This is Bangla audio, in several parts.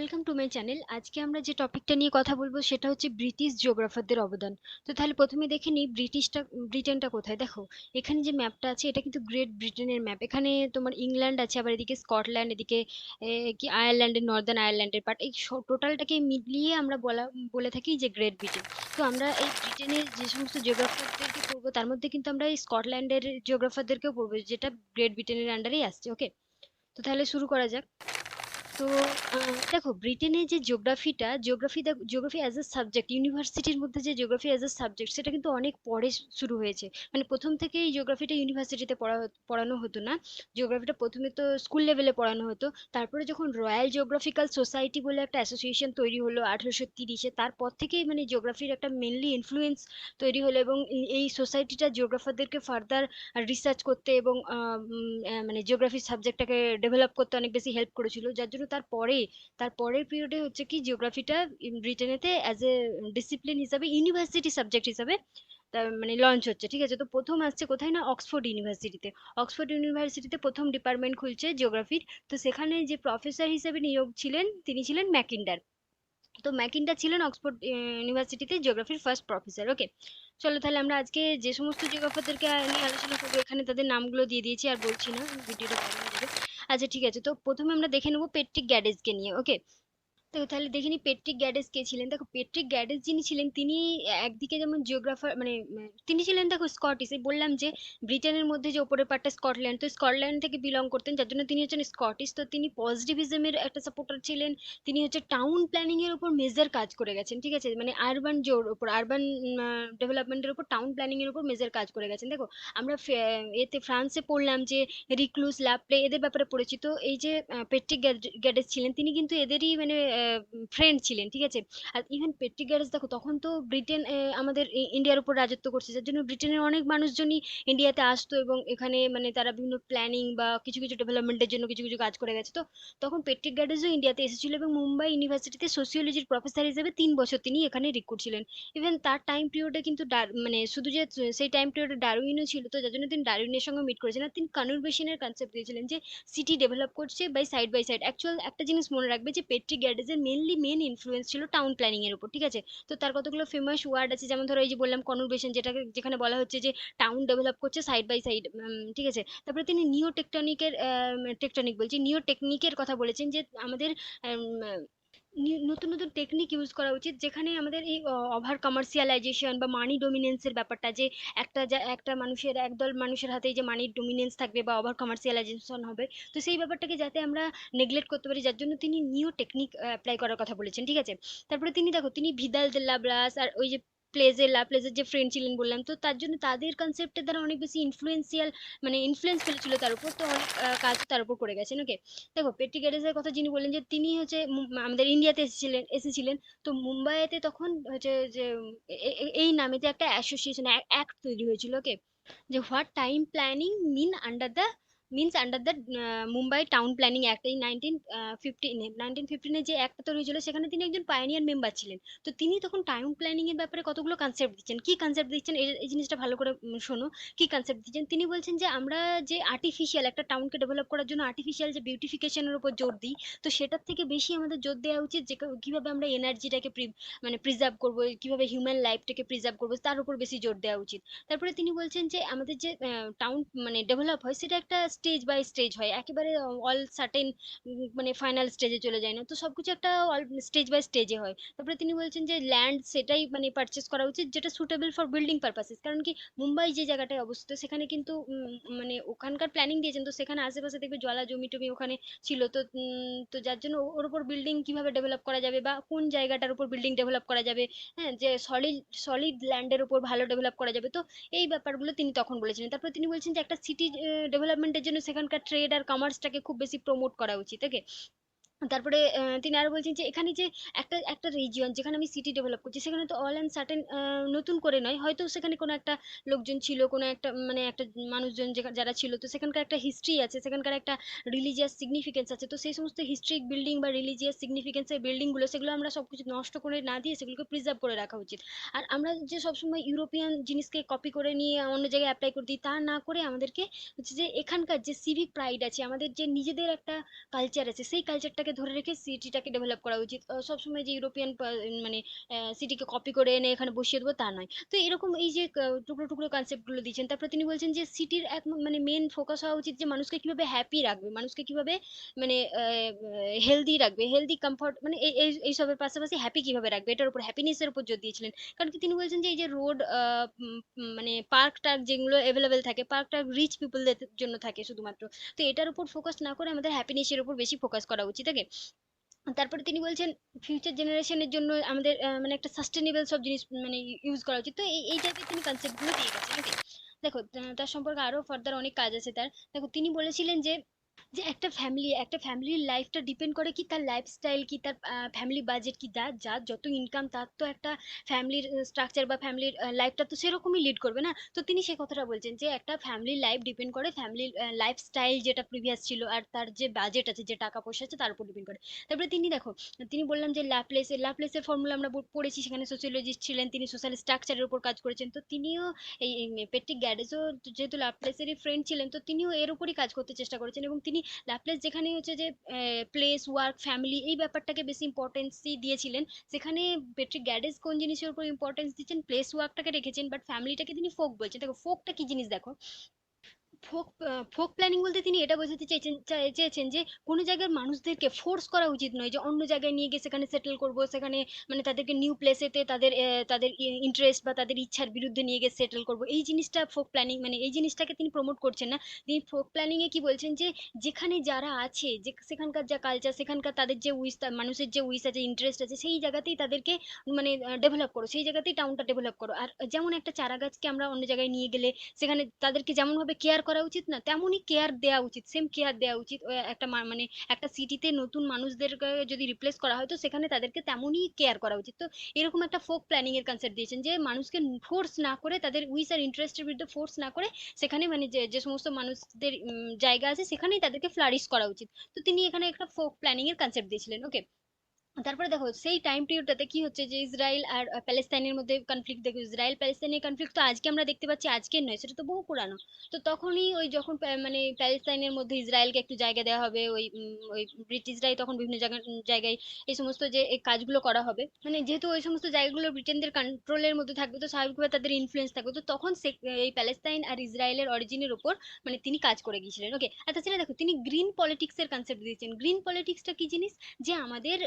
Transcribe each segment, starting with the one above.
Welcome to my channel. আজকে আমরা যে টপিকটা নিয়ে কথা বলবো সেটা হচ্ছে ব্রিটিশ জিওগ্রাফারদের অবদান। তো তাহলে প্রথমে দেখে নিই ব্রিটেনটা কোথায়। দেখো, এখানে যে ম্যাপটা আছে এটা কিন্তু গ্রেট ব্রিটেনের ম্যাপ। এখানে তোমার ইংল্যান্ড আছে, আবার এদিকে স্কটল্যান্ড, এদিকে কি আয়ারল্যান্ডের, নর্দার্ন আয়ারল্যান্ডের পার্ট, এই টোটালটাকে মিলিয়ে আমরা বলে থাকি যে গ্রেট ব্রিটেন। তো আমরা এই ব্রিটেনের যে সমস্ত জিওগ্রাফারদেরকে পড়বো তার মধ্যে কিন্তু আমরা এই স্কটল্যান্ডের জিওগ্রাফারদেরকেও পড়বো, যেটা গ্রেট ব্রিটেনের আন্ডারেই আসছে। ওকে, তো তাহলে শুরু করা যাক। তো দেখো, ব্রিটেনের যে জিওগ্রাফি অ্যাজ এ সাবজেক্ট, ইউনিভার্সিটির মধ্যে যে জিওগ্রাফি অ্যাজ এ সাবজেক্ট সেটা কিন্তু অনেক পরে শুরু হয়েছে। মানে প্রথম থেকেই জিওগ্রাফিটা ইউনিভার্সিটিতে পড়ানো হতো না। জিওগ্রাফিটা প্রথমে তো স্কুল লেভেলে পড়ানো হতো। তারপরে যখন রয়্যাল জিওগ্রাফিক্যাল সোসাইটি বলে একটা অ্যাসোসিয়েশন তৈরি হলো 1830-এ, তারপর থেকেই মানে জিওগ্রাফির একটা মেনলি ইনফ্লুয়েন্স তৈরি হলো, এবং এই সোসাইটিটা জিওগ্রাফারদেরকে ফার্দার রিসার্চ করতে এবং মানে জিওগ্রাফি সাবজেক্টটাকে ডেভেলপ করতে অনেক বেশি হেল্প করেছিল, যার জন্য তার পরের পিরিয়ডে হচ্ছে কি জিওগ্রাফিটা ব্রিটেনেতে অ্যাজ এ ডিসিপ্লিন হিসাবে, ইউনিভার্সিটি সাবজেক্ট হিসাবে তার মানে লঞ্চ হচ্ছে। ঠিক আছে, তো প্রথম আসছে কোথায় না, অক্সফোর্ড ইউনিভার্সিটিতে। অক্সফোর্ড ইউনিভার্সিটিতে প্রথম ডিপার্টমেন্ট খুলছে জিওগ্রাফির। তো সেখানে যে প্রফেসর হিসেবে নিয়োগ ছিলেন তিনি ছিলেন ম্যাকিন্ডার। তো ম্যাকিন্ডার ছিলেন অক্সফোর্ড ইউনিভার্সিটিতে জিওগ্রাফির ফার্স্ট প্রফেসর। ওকে, চলো তাহলে আমরা আজকে যে সমস্ত জিওগ্রাফারদেরকে নিয়ে আলোচনা করবো এখানে তাদের নামগুলো দিয়ে দিয়েছি, আর বলছি না, ভিডিওটা বড় হয়ে যাবে। আচ্ছা ঠিক আছে, তো প্রথমে আমরা দেখে নেবো পেট্রিক গ্যাডেজকে নিয়ে। ওকে, তো তাহলে দেখিনি পেট্রিক গ্যাডেস কে ছিলেন। দেখো, পেট্রিক গ্যাডেস যিনি ছিলেন তিনি একদিকে যেমন জিওগ্রাফার, মানে তিনি ছিলেন, দেখো, স্কটিশ। এই বললাম যে ব্রিটেনের মধ্যে যে ওপরের পার্টটা স্কটল্যান্ড, তো স্কটল্যান্ড থেকে বিলং করতেন, যার জন্য তিনি হচ্ছেন স্কটিশ। তো তিনি পজিটিভিজমের একটা সাপোর্টার ছিলেন। তিনি হচ্ছে টাউন প্ল্যানিং এর উপর মেজর কাজ করে গেছেন। ঠিক আছে, মানে আরবান জোর উপর, আরবান ডেভেলপমেন্টের উপর, টাউন প্ল্যানিং এর উপর মেজর কাজ করে গেছেন। দেখো, আমরা এতে ফ্রান্সে পড়লাম যে রিক্লুস, লাপ্লে, এদের ব্যাপারে পড়েছি। তো এই যে পেট্রিক গ্যাডেস ছিলেন তিনি কিন্তু এদেরই মানে ফ্রেন্ড ছিলেন। ঠিক আছে, আর ইভেন পেট্রিক গ্যাডেস, দেখো, তখন তো ব্রিটেন আমাদের ইন্ডিয়ার উপর রাজত্ব করছে, যার জন্য ব্রিটেনের অনেক মানুষজনই ইন্ডিয়াতে আসতো, এবং এখানে মানে তারা বিভিন্ন প্ল্যানিং বা কিছু কিছু ডেভেলপমেন্টের জন্য কিছু কিছু কাজ করে গেছে। তো তখন পেট্রিক গ্যাডেসও ইন্ডিয়াতে এসেছিল, এবং মুম্বাই ইউনিভার্সিটিতে সোসিওলজির প্রফেসর হিসেবে 3 বছর তিনি এখানে রিক্রুট ছিলেন। ইভেন তার টাইম পিরিয়ডে কিন্তু মানে শুধু যে সেই টাইম পিরিয়ডে ডারউইনও ছিল, তো যার জন্য তিনি ডারউইনের সঙ্গে মিট করেছেন। আর তিনি কনভারসেশনের কনসেপ্ট দিয়েছিলেন যে সিটি ডেভেলপ করছে বাই সাইড। অ্যাকচুয়াল একটা জিনিস মনে রাখবে যে পেট্রিক গ্যাডেজের মেন ইনফ্লুয়েন্স ছিল টাউন প্ল্যানিং এর উপর। ঠিক আছে, তো তার কতগুলো ফেমাস ওয়ার্ড আছে, যেমন ধরো এই যে বললাম কনভারসেশন, যেখানে বলা হচ্ছে যে টাউন ডেভেলপ করছে সাইড বাই সাইড। ঠিক আছে, তারপরে তিনি টেকটনিক বলছি, নিও টেকনিকের কথা বলেছেন, যে আমাদের নতুন নতুন টেকনিক ইউজ করা উচিত, যেখানে আমাদের এই ওভার কমার্শিয়ালাইজেশন বা মানি ডোমিনেন্সের ব্যাপারটা, যে একটা মানুষের, একদল মানুষের হাতে যে মানির ডোমিনেন্স থাকবে বা ওভার কমার্শিয়ালাইজেশন হবে, তো সেই ব্যাপারটাকে যাতে আমরা নেগলেক্ট করতে পারি, যার জন্য তিনি নিউ টেকনিক অ্যাপ্লাই করার কথা বলেছেন। ঠিক আছে, তারপরে তিনি, দেখো, তিনি ভিদাল দে লাব্রাস আর ওই যে প্লেজের যে ফ্রেন্ড ছিলেন বললাম, তো তার জন্য তাদের কনসেপ্টের দ্বারা অনেক বেশি মানে ইনফ্লুয়েন্স ফেলেছিল তার উপর, তো অনেক কাজ তার উপর করে গেছেন। ওকে, দেখো, পেট্রিক গ্যাডেসের কথা যিনি বললেন যে তিনি হচ্ছে আমাদের ইন্ডিয়াতে এসেছিলেন। তো মুম্বাইতে তখন হচ্ছে যে এই নামেতে একটা অ্যাসোসিয়েশন অ্যাক্ট তৈরি হয়েছিল। ওকে, যে what time planning means under the Mumbai town planning act, এই 1915 যে অ্যাক্টটা তৈরি হয়েছিল, সেখানে তিনি একজন পাইনিয়ার মেম্বার ছিলেন। তো তিনি তখন টাউন প্ল্যানিং এর ব্যাপারে কতগুলো কনসেপ্ট দিচ্ছেন। কি কনসেপ্ট দিচ্ছেন, এই জিনিসটা ভালো করে শোনো। কি কনসেপ্ট দিচ্ছেন, তিনি বলছেন যে আমরা যে আর্টিফিশিয়াল একটা টাউনকে ডেভেলপ করার জন্য আর্টিফিশিয়াল যে বিউটিফিকেশনের উপর জোর দিই, তো সেটার থেকে বেশি আমাদের জোর দেওয়া উচিত যে কিভাবে আমরা এনার্জিটাকে মানে প্রিজার্ভ করবো, কিভাবে হিউম্যান লাইফটাকে প্রিজার্ভ করবো, তার উপর বেশি জোর দেওয়া উচিত। তারপরে তিনি বলছেন যে আমাদের যে টাউন মানে ডেভেলপ হয় সেটা একটা স্টেজ বাই স্টেজ হয়, একেবারে অল সার্টেন মানে ফাইনাল স্টেজে চলে যায় না, তো সবকিছু একটা অল স্টেজ বাই স্টেজে হয়। তারপরে তিনি বলছেন যে ল্যান্ড সেটাই মানে পারচেস করা উচিত যেটা সুটেবল ফর বিল্ডিং পারপাসেস, কারণ কি মুম্বাই যে জায়গাটায় অবস্থিত সেখানে কিন্তু মানে ওখানকার প্ল্যানিং দিয়েছেন, তো সেখানে আশেপাশে দেখবে জলা জমি টমি ওখানে ছিল। তো তো যার জন্য ওর উপর বিল্ডিং কিভাবে ডেভেলপ করা যাবে, বা কোন জায়গাটার উপর বিল্ডিং ডেভেলপ করা যাবে, হ্যাঁ, যে সলিড ল্যান্ডের উপর ভালো ডেভেলপ করা যাবে। তো এই ব্যাপারগুলো তিনি তখন বলেছিলেন। তারপর তিনি বলছেন যে একটা সিটি ডেভেলপমেন্টের জন্য সেখানকার ট্রেড আর কমার্সটাকে খুব বেশি প্রমোট করা উচিত। ওকে, তারপরে তিনি আরো বলছেন যে এখানে যে একটা একটা রিজিয়ন যেখানে আমি সিটি ডেভেলপ করছি, সেখানে তো অল অ্যান্ড সার্টেন নতুন করে নয়, হয়তো সেখানে কোনো একটা লোকজন ছিল, কোনো একটা মানে একটা মানুষজন যারা ছিল, তো সেখানকার একটা হিস্ট্রি আছে, সেখানকার একটা রিলিজিয়াস সিগনিফিকেন্স আছে। তো সেই সমস্ত হিস্ট্রিক বিল্ডিং বা রিলিজিয়াস সিগনিফিকেন্সের বিল্ডিংগুলো, সেগুলো আমরা সব কিছু নষ্ট করে না দিয়ে সেগুলোকে প্রিজার্ভ করে রাখা উচিত। আর আমরা যে সবসময় ইউরোপিয়ান জিনিসকে কপি করে নিয়ে অন্য জায়গায় অ্যাপ্লাই করে দিই, তা না করে আমাদেরকে হচ্ছে যে এখানকার যে সিভিক প্রাইড আছে, আমাদের যে নিজেদের একটা কালচার আছে, সেই কালচারটাকে কালচারটাকে ধরে রেখে সিটিটাকে ডেভেলপ করা উচিত। সবসময় যে ইউরোপিয়ান মানে সিটিকে কপি করে এনে এখানে বসিয়ে দেবো তা নয়। তো এরকম এই যে টুকরো টুকরো কনসেপ্ট গুলো দিচ্ছেন, তারপর তিনি বলছেন যে সিটির এক মানে মেন ফোকাস হওয়া উচিত যে মানুষকে কিভাবে হ্যাপি রাখবে, মানুষকে কিভাবে মানে হেলদি রাখবে, হেলদি কমফর্ট মানে এই সবের পাশাপাশি হ্যাপি কিভাবে রাখবে, এটার উপর হ্যাপিনেসের উপর জোর দিয়েছিলেন। কারণ কি তিনি বলছেন যে এই যে রোড মানে পার্ক টার্ক যেগুলো অ্যাভেলেবেল থাকে, পার্ক টার্ক রিচ পিপলদের জন্য থাকে শুধুমাত্র। তো এটার উপর ফোকাস না করে আমাদের হ্যাপিনেসের উপর বেশি ফোকাস করা উচিত আগে। তারপরে তিনি বলছেন ফিউচার জেনারেশনের জন্য আমাদের মানে একটা সাস্টেনেবল সব জিনিস মানে ইউজ করা উচিত। তো এই টাইপের তিনি কনসেপ্ট গুলো দিয়ে গেছেন। ওকে, দেখো তার সম্পর্কে আরো ফার্দার অনেক কাজ আছে তার। দেখো তিনি বলেছিলেন যে যে একটা ফ্যামিলির লাইফটা ডিপেন্ড করে কি তার লাইফস্টাইল কি, তার ফ্যামিলি বাজেট কি, যার যার যত ইনকাম তার তো একটা ফ্যামিলির স্ট্রাকচার বা ফ্যামিলির লাইফটা তো সেরকমই লিড করবে না। তো তিনি সে কথাটা বলছেন যে একটা ফ্যামিলির লাইফ ডিপেন্ড করে ফ্যামিলির লাইফস্টাইল যেটা প্রিভিয়াস ছিল, আর তার যে বাজেট আছে, যে টাকা পয়সা আছে, তার উপর ডিপেন্ড করে। তারপরে তিনি দেখো, তিনি বললাম যে ল্যাপ্লেসের ফর্মুলা আমরা পড়েছি, সেখানে সোসিওলজিস্ট ছিলেন, তিনি সোশ্যাল স্ট্রাকচারের উপর কাজ করেছেন। তো তিনিও এই পেট্রিক গ্যাডেজও যেহেতু ল্যাপ্লেসেরই ফ্রেন্ড ছিলেন, তো তিনিও এর উপরই কাজ করতে চেষ্টা করেছেন। এবং তিনি ল্যাপলেস যেখানে হচ্ছে যে প্লেস ওয়ার্ক ফ্যামিলি এই ব্যাপারটাকে বেশি ইম্পর্টেন্সই দিয়েছিলেন, সেখানে পেট্রিক গ্যাডেস কোন জিনিসের উপর ইম্পর্টেন্স দিচ্ছেন, প্লেস ওয়ার্কটাকে রেখেছেন, বাট ফ্যামিলিটাকে তিনি ফোক বলছেন। দেখো ফোকটা কি জিনিস, দেখো ফোক ফোক প্ল্যানিং বলতে তিনি এটা বোঝাতে চেয়েছেন যে কোনো জায়গার মানুষদেরকে ফোর্স করা উচিত নয় যে অন্য জায়গায় নিয়ে গিয়ে সেখানে সেটেল করব, সেখানে মানে তাদেরকে নিউ প্লেসেতে তাদের ইন্টারেস্ট বা তাদের ইচ্ছার বিরুদ্ধে নিয়ে গিয়ে সেটেল করব, এই জিনিসটা ফোক প্ল্যানিং মানে এই জিনিসটাকে তিনি প্রমোট করছেন না। তিনি ফোক প্ল্যানিং এ কি বলছেন যে যেখানে যারা আছে, যে সেখানকার যা কালচার, সেখানকার তাদের যে উইস, মানুষের যে উইস আছে, ইন্টারেস্ট আছে, সেই জায়গাতেই তাদেরকে মানে ডেভেলপ করো, সেই জায়গাতেই টাউনটা ডেভেলপ করো। আর যেমন একটা চারা গাছকে আমরা অন্য জায়গায় নিয়ে গেলে সেখানে তাদেরকে যেমন ভাবে কেয়ার করা উচিত না, তেমনই কেয়ার দেওয়া উচিত, সেম কেয়ার দেওয়া উচিত একটা মানে একটা সিটিতে নতুন মানুষদেরকে যদি রিপ্লেস করা হয় তো সেখানে তাদেরকে তেমনই কেয়ার করা উচিত। তো এরকম একটা ফোক প্ল্যানিং এর কনসেপ্ট দিয়েছেন যে মানুষকে ফোর্স না করে, তাদের উইস আর ইন্টারেস্টের বিরুদ্ধে ফোর্স না করে, সেখানে মানে যে যে সমস্ত মানুষদের জায়গা আছে সেখানেই তাদেরকে ফ্লারিশ করা উচিত। তো তিনি এখানে একটা ফোক প্ল্যানিং এর কনসেপ্ট দিয়েছিলেন। ওকে, তারপরে দেখো সেই টাইম পিরিয়ডটাতে কি হচ্ছে যে ইসরায়েল আর প্যালেস্তাইনের মধ্যে কনফ্লিক্ট। দেখো ইসরায়েল প্যালেস্তাইনের কনফ্লিক্ট তো আজকে আমরা দেখতে পাচ্ছি, আজকের নয়, সেটা তো বহু পুরানো। তো তখনই ওই যখন মানে প্যালেস্তাইনের মধ্যে ইসরায়েলকে একটু জায়গা দেওয়া হবে, ওই ব্রিটিশরাই তখন বিভিন্ন জায়গায় এই সমস্ত যে এই কাজগুলো করা হবে, মানে যেহেতু ওই সমস্ত জায়গাগুলো ব্রিটেনদের কন্ট্রোলের মধ্যে থাকবে, তো স্বাভাবিকভাবে তাদের ইনফ্লুয়েন্স থাকবে। তো তখন এই প্যালেস্তাইন আর ইসরায়েলের অরিজিনের উপর মানে তিনি কাজ করে গিয়েছিলেন। ওকে, আর তাছাড়া দেখো তিনি গ্রিন পলিটিক্স এর কনসেপ্ট দিয়েছেন। গ্রিন পলিটিক্সটা কি জিনিস, যে আমাদের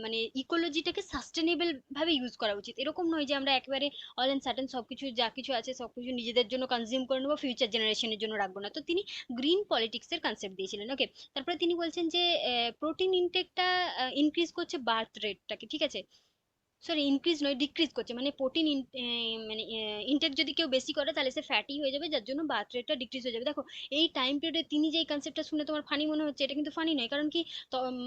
মানে ইকোলজিটাকে সাস্টেনেবল ভাবে ইউজ করা উচিত। এরকম নয় যে আমরা একেবারে অল এন্ড সাডেন সবকিছু যা কিছু আছে সবকিছু নিজেদের জন্য কনজিউম করে নেবো, ফিউচার জেনারেশনের জন্য রাখবো না। তো তিনি গ্রিন পলিটিক্স এর কনসেপ্ট দিয়েছিলেন। ওকে, তারপরে তিনি বলছেন যে প্রোটিন ইনটেকটা ইনক্রিজ করছে বার্থ রেটটাকে, ঠিক আছে, সরি ইনক্রিজ নয় ডিক্রিজ করছে, মানে প্রোটিন মানে ইনটেক যদি কেউ বেশি করে তাহলে সে ফ্যাটি হয়ে যাবে, যার জন্য বার্থ রেটটা ডিক্রিজ হয়ে যাবে। দেখো এই টাইম পিরিয়ডে তিনি যে কনসেপ্টটা শুনে তোমার ফানি মনে হচ্ছে, এটা কিন্তু ফানি নয়। কারণ কি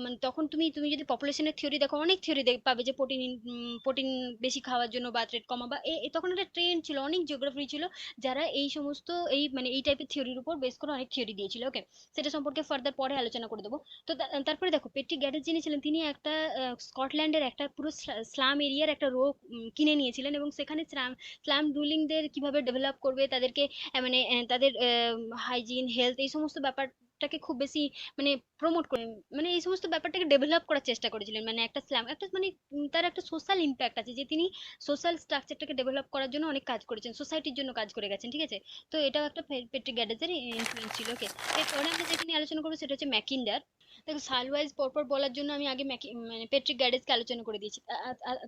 মানে তখন তুমি যদি পপুলেশনের থিওরি দেখো, অনেক থিওরি পাবে যে প্রোটিন বেশি খাওয়ার জন্য বার্থ রেট কমা, বা তখন একটা ট্রেন্ড ছিল, অনেক জিওগ্রাফি ছিল যারা এই সমস্ত মানে এই টাইপের থিওরির উপর বেস করে অনেক থিওরি দিয়েছিল। ওকে, সেটা সম্পর্কে ফার্দার পরে আলোচনা করে দেবো। তো তারপরে দেখো পেট্রিক গ্যাডেট যিনি ছিলেন, তিনি একটা স্কটল্যান্ডের একটা পুরো স্লাম এরিয়ার একটা রো কিনে নিয়েছিলেন, এবং সেখানে স্লাম স্লাম রুলিংদের কিভাবে ডেভেলপ করবে, তাদেরকে মানে তাদের হাইজিন হেলথ এই সমস্ত ব্যাপারটাকে খুব বেশি মানে প্রমোট করে, মানে এই সমস্ত ব্যাপারটাকে ডেভেলপ করার চেষ্টা করেছিলেন। মানে একটা স্ল্যাম একটা মানে তার একটা সোশ্যাল ইম্প্যাক্ট আছে, যে তিনি সোশ্যাল স্ট্রাকচারটাকে ডেভেলপ করার জন্য অনেক কাজ করেছেন, সোসাইটির জন্য কাজ করে গেছেন, ঠিক আছে। তো এটাও একটা পেট্রিক গ্যাডেজের ইনফ্লুয়েন্স ছিল। ওকে, এরপরে আমরা যেটা নিয়ে আলোচনা করবো সেটা হচ্ছে ম্যাকিন্ডার। দেখো সাল ওয়াইজ পরপর বলার জন্য আমি আগে মানে পেট্রিক গ্যাডেসকে আলোচনা করে দিয়েছি।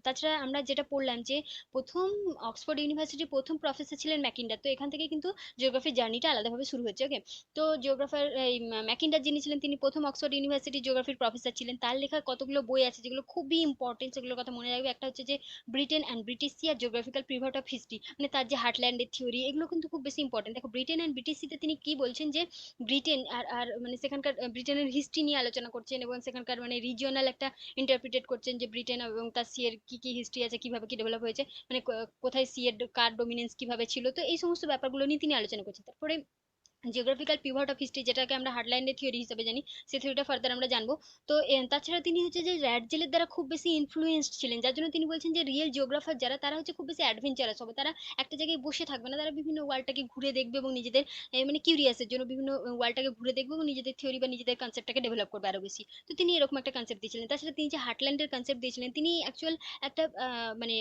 তাছাড়া আমরা যেটা পড়লাম যে প্রথম অক্সফোর্ড ইউনিভার্সিটির প্রথম প্রফেসর ছিলেন ম্যাকিন্ডার। তো এখান থেকে কিন্তু জিওগ্রাফির জার্নিটা আলাদাভাবে শুরু হচ্ছে। ওকে, তো জিওগ্রাফার এই ম্যাকিন্ডার যিনি ছিলেন, তিনি প্রথম অক্সফোর্ড ইউনিভার্সিটির জিওগ্রাফির প্রফেসর ছিলেন। তার লেখা কতগুলো বই আছে যেগুলো খুবই ইম্পর্টেন্ট, সেগুলোর কথা মনে রাখবে। একটা হচ্ছে যে Britain and British C R geographical pivot of history, মানে তার যে হার্টল্যান্ডের থিওরি, এগুলো কিন্তু খুব বেশি ইম্পর্টেন্ট। দেখো ব্রিটেন অ্যান্ড ব্রিটিশ সিতে তিনি কি বলছেন যে ব্রিটেন আর আর মানে সেখানকার ব্রিটেনের হিস্ট্রি নিয়ে আলোচনা করছেন, এবং সেখানকার মানে রিজিওনাল একটা ইন্টারপ্রিটেট করছেন যে ব্রিটেন এবং তার সি এর কি কি হিস্ট্রি আছে, কিভাবে কি ডেভেলপ হয়েছে, মানে কোথায় সি এর কার ডোমিনেন্স কিভাবে ছিল। তো এই সমস্ত ব্যাপারগুলো নিয়ে তিনি আলোচনা করছেন। তারপরে জিওগ্রাফিক্যাল পিভট অফ হিস্ট্রি, যেটাকে আমরা হার্ডলাইনের থিওরি হিসেবে জানি, সেই থিওরিটা ফার্দার আমরা জানবো। তো তাছাড়া তিনি হচ্ছে যে র্যাট জেলের দ্বারা খুব বেশি ইনফ্লুয়েন্সড ছিলেন, যার জন্য তিনি বলছেন যে রিয়েল জিওগ্রাফার যারা, তারা হচ্ছে খুব বেশি অ্যাডভেঞ্চারাস হবে, তারা একটা জায়গায় বসে থাকবে না, তারা বিভিন্ন ওয়ার্ল্ডটাকে ঘুরে দেখবে এবং নিজেদের মানে কিউরিয়াসের জন্য বিভিন্ন ওয়ার্ল্ডটাকে ঘুরে দেখবে এবং নিজেদের থিওরি বা নিজেদের কনসেপ্টটাকে ডেভেলপ করবে আরো বেশি। তো তিনি এরকম একটা কনসেপ্ট দিয়েছিলেন। তাছাড়া তিনি যে হার্টল্যান্ডের কনসেপ্ট দিয়েছিলেন, তিনি অ্যাকচুয়াল একটা মানে